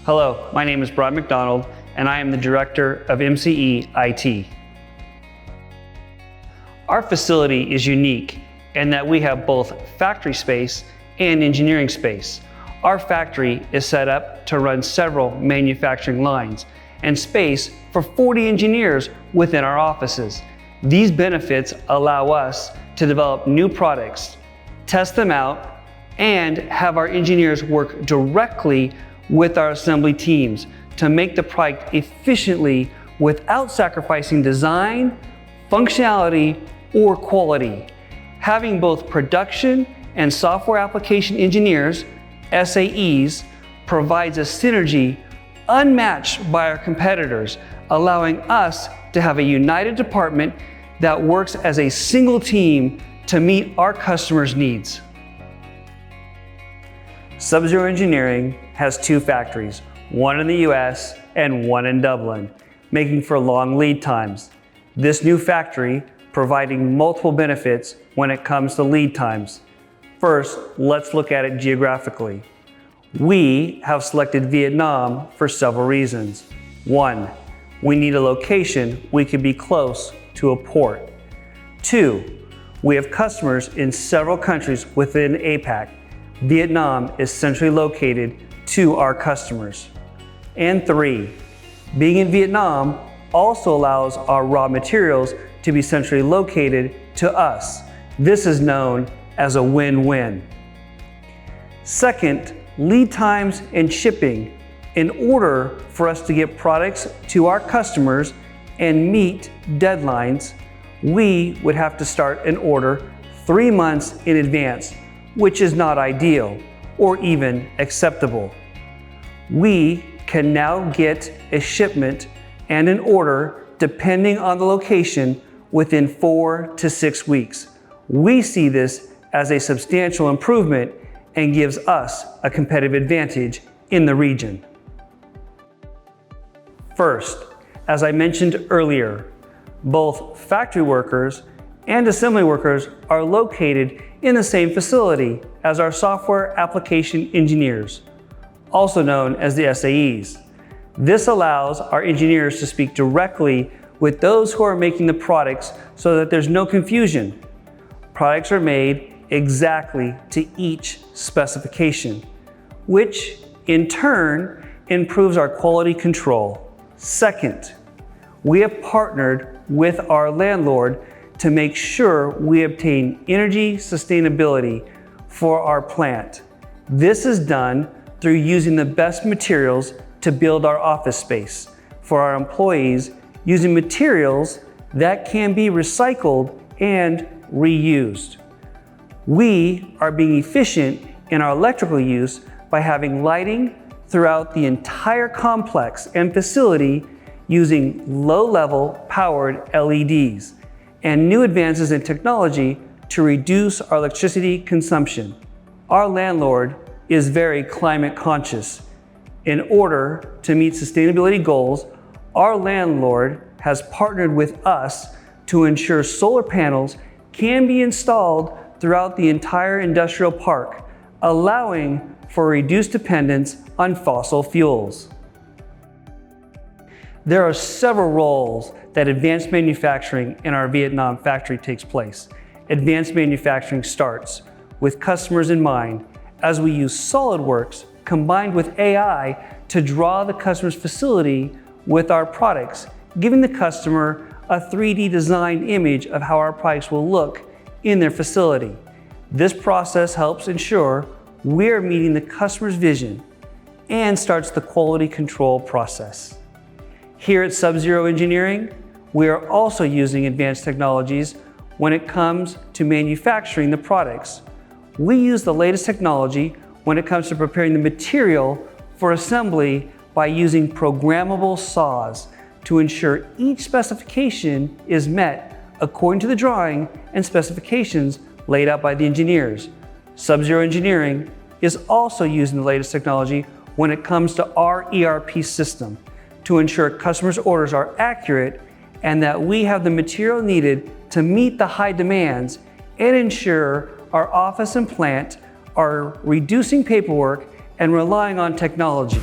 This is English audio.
Hello, my name is Bryan McDonald, and I am the Director of MCEIT. Our facility is unique in that we have both factory space and engineering space. Our factory is set up to run several manufacturing lines and space for 40 engineers within our offices. These benefits allow us to develop new products, test them out, and have our engineers work directly with our assembly teams to make the product efficiently without sacrificing design, functionality, or quality. Having both production and software application engineers, SAEs, provides a synergy unmatched by our competitors, allowing us to have a united department that works as a single team to meet our customers' needs. Subzero Engineering has two factories, one in the US and one in Dublin, making for long lead times. This new factory providing multiple benefits when it comes to lead times. First, let's look at it geographically. We have selected Vietnam for several reasons. One, we need a location we can be close to a port. Two, we have customers in several countries within APAC. Vietnam is centrally located to our customers. And three, being in Vietnam also allows our raw materials to be centrally located to us. This is known as a win-win. Second, lead times and shipping. In order for us to get products to our customers and meet deadlines, we would have to start an order 3 months in advance, which is not ideal or even acceptable. We can now get a shipment and an order, depending on the location, within 4 to 6 weeks. We see this as a substantial improvement and gives us a competitive advantage in the region. First, as I mentioned earlier, both factory workers and assembly workers are located in the same facility as our software application engineers, also known as the SAEs. This allows our engineers to speak directly with those who are making the products so that there's no confusion. Products are made exactly to each specification, which in turn improves our quality control. Second, we have partnered with our landlord to make sure we obtain energy sustainability for our plant. This is done through using the best materials to build our office space for our employees, using materials that can be recycled and reused. We are being efficient in our electrical use by having lighting throughout the entire complex and facility using low-level powered LEDs and new advances in technology to reduce our electricity consumption. Our landlord is very climate conscious. In order to meet sustainability goals, our landlord has partnered with us to ensure solar panels can be installed throughout the entire industrial park, allowing for reduced dependence on fossil fuels. There are several roles that advanced manufacturing in our Vietnam factory takes place. Advanced manufacturing starts with customers in mind as we use SolidWorks combined with AI to draw the customer's facility with our products, giving the customer a 3D design image of how our products will look in their facility. This process helps ensure we're meeting the customer's vision and starts the quality control process. Here at Subzero Engineering, we are also using advanced technologies when it comes to manufacturing the products. We use the latest technology when it comes to preparing the material for assembly by using programmable saws to ensure each specification is met according to the drawing and specifications laid out by the engineers. Subzero Engineering is also using the latest technology when it comes to our ERP system to ensure customers' orders are accurate and that we have the material needed to meet the high demands and ensure our office and plant are reducing paperwork and relying on technology.